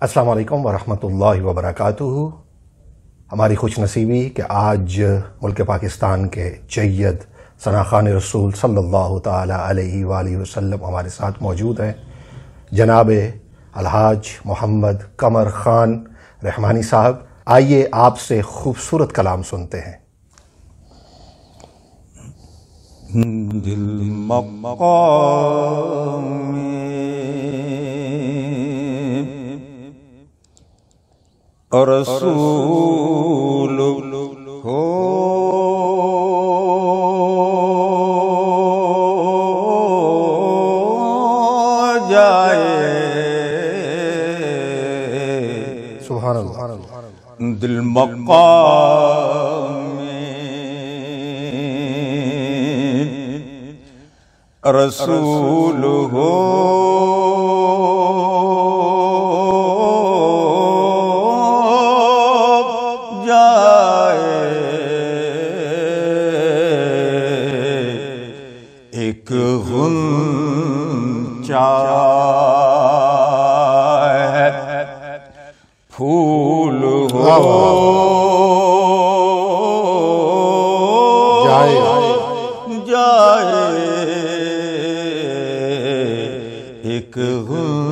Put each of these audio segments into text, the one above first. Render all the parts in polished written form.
السلام علیکم ورحمۃ اللہ وبرکاتہ۔ ہماری خوش نصیبی کہ آج ملک پاکستان کے جید ثناخوان رسول صلی اللہ تعالی علیہ وآلہ وسلم ہمارے ساتھ موجود ہیں، جناب الحاج محمد قمر خان رحمانی صاحب۔ آئیے آپ سے خوبصورت کلام سنتے ہیں۔ دل مقام رسول ہو جائے، سبحان اللہ۔ دل مقام رسول ہو جائے، ایک غنچہ ہے پھول ہو جائے، ایک غنچہ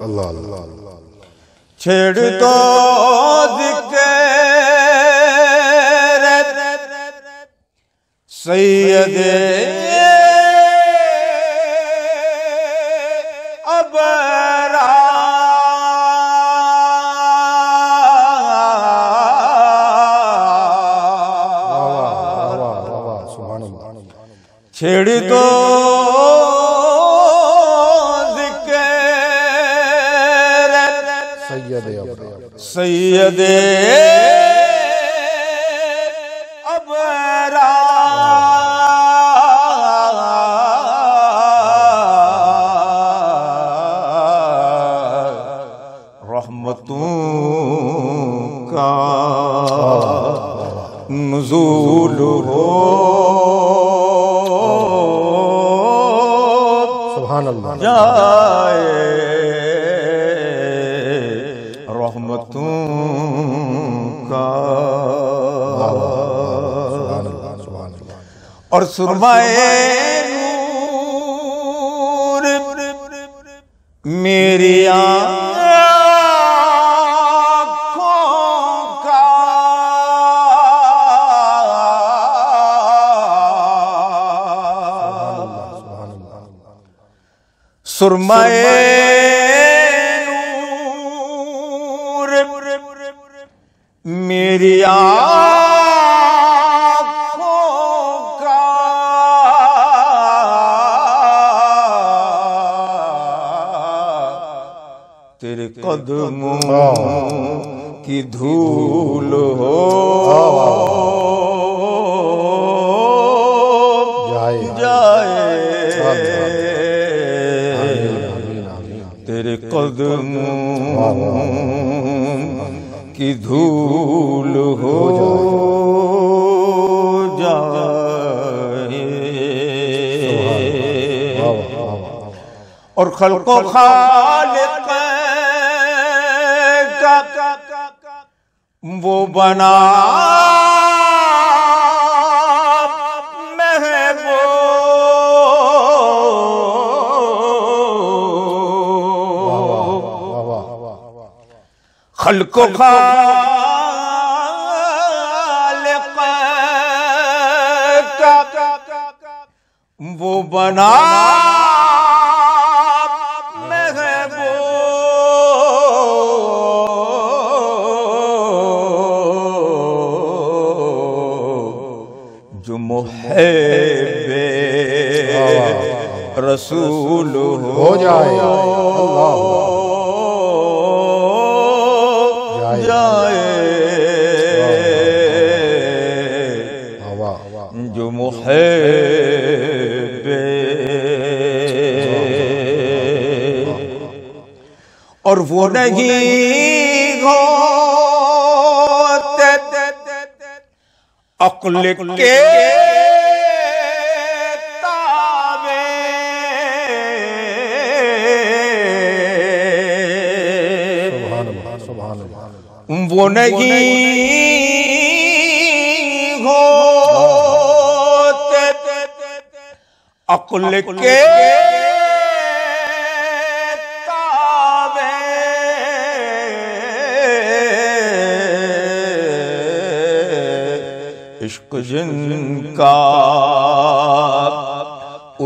اللہ اللہ اللہ۔ چھیڑ دو ذکر سید چھیڑ دو ذکر سید ابرار، رحمتوں کا نزول ہو جائے، رحمتوں کا اور سرمائے نور میری آنکھوں کا، سرمائے نور میری آنکھوں کا، تیرے قدموں کی دھول ہو جائے، تیرے قدموں کی دھول ہو جائے، اور خلق و خالق کا وہ بنا خلق و خالق کا وہ بنا محبوب، جو محب رسول ہو جائے، جو محب اور وہ نہیں ہوتے عقل کے تابع، وہ نہیں ہوتے عقل کے تابع، عشق جن کا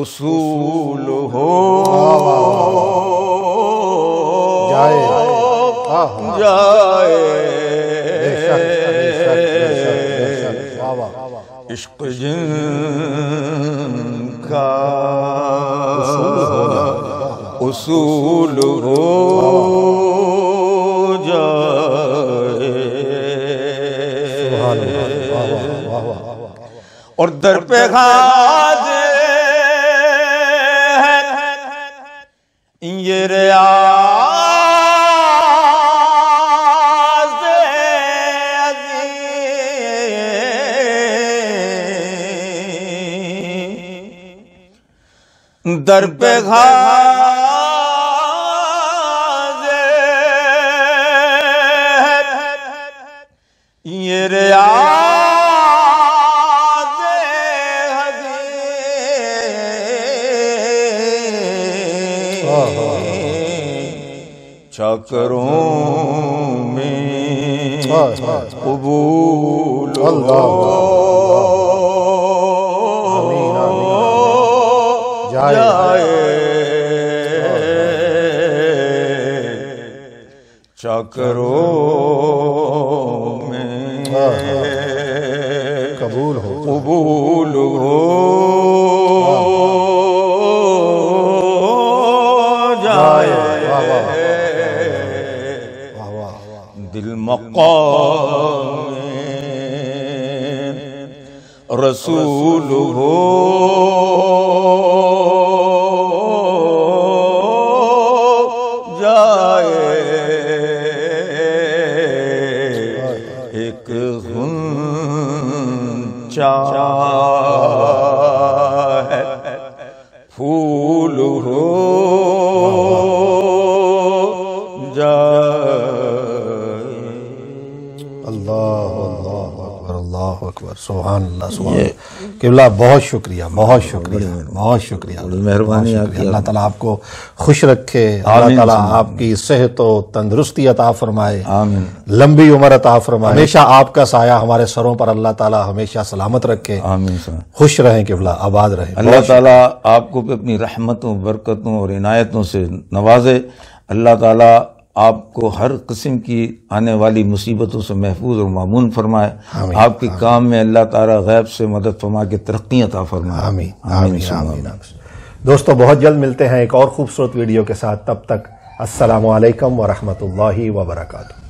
اصول ہو جائے عشق جن کا اصول ہو جائے، اور در پہ حاضر ہے یہ ریاض عظیم، در پہ حاضر ہے یہ ریاض چاکروں میں قبول ہو جائے، چاکروں میں قبول ہو جائے، دل مقام رسول ہو جائے، ایک غنچہ ہے پھول ہو سبحان اللہ سبحان اللہ۔ قبلہ بہت شکریہ بہت شکریہ بہت شکریہ، مہربانی آپ کی، اللہ تعالیٰ آپ کو خوش رکھے، اللہ تعالیٰ آپ کی صحت و تندرستی عطا فرمائے، آمین، لمبی عمر عطا فرمائے، ہمیشہ آپ کا سایہ ہمارے سروں پر اللہ تعالیٰ ہمیشہ سلامت رکھے، آمین، خوش رہیں قبلہ، آباد رہیں، اللہ تعالیٰ آپ کو اپنی رحمتوں برکتوں اور عنایتوں سے نوازے، اللہ تعالیٰ آپ کو ہر قسم کی آنے والی مصیبتوں سے محفوظ اور مامون فرمائے، آپ کے کام میں اللہ تعالیٰ غیب سے مدد فرما کے ترقی عطا فرمائے، آمین آمین آمین۔ دوستو بہت جلد ملتے ہیں ایک اور خوبصورت ویڈیو کے ساتھ، تب تک السلام علیکم ورحمۃ اللہ وبرکاتہ۔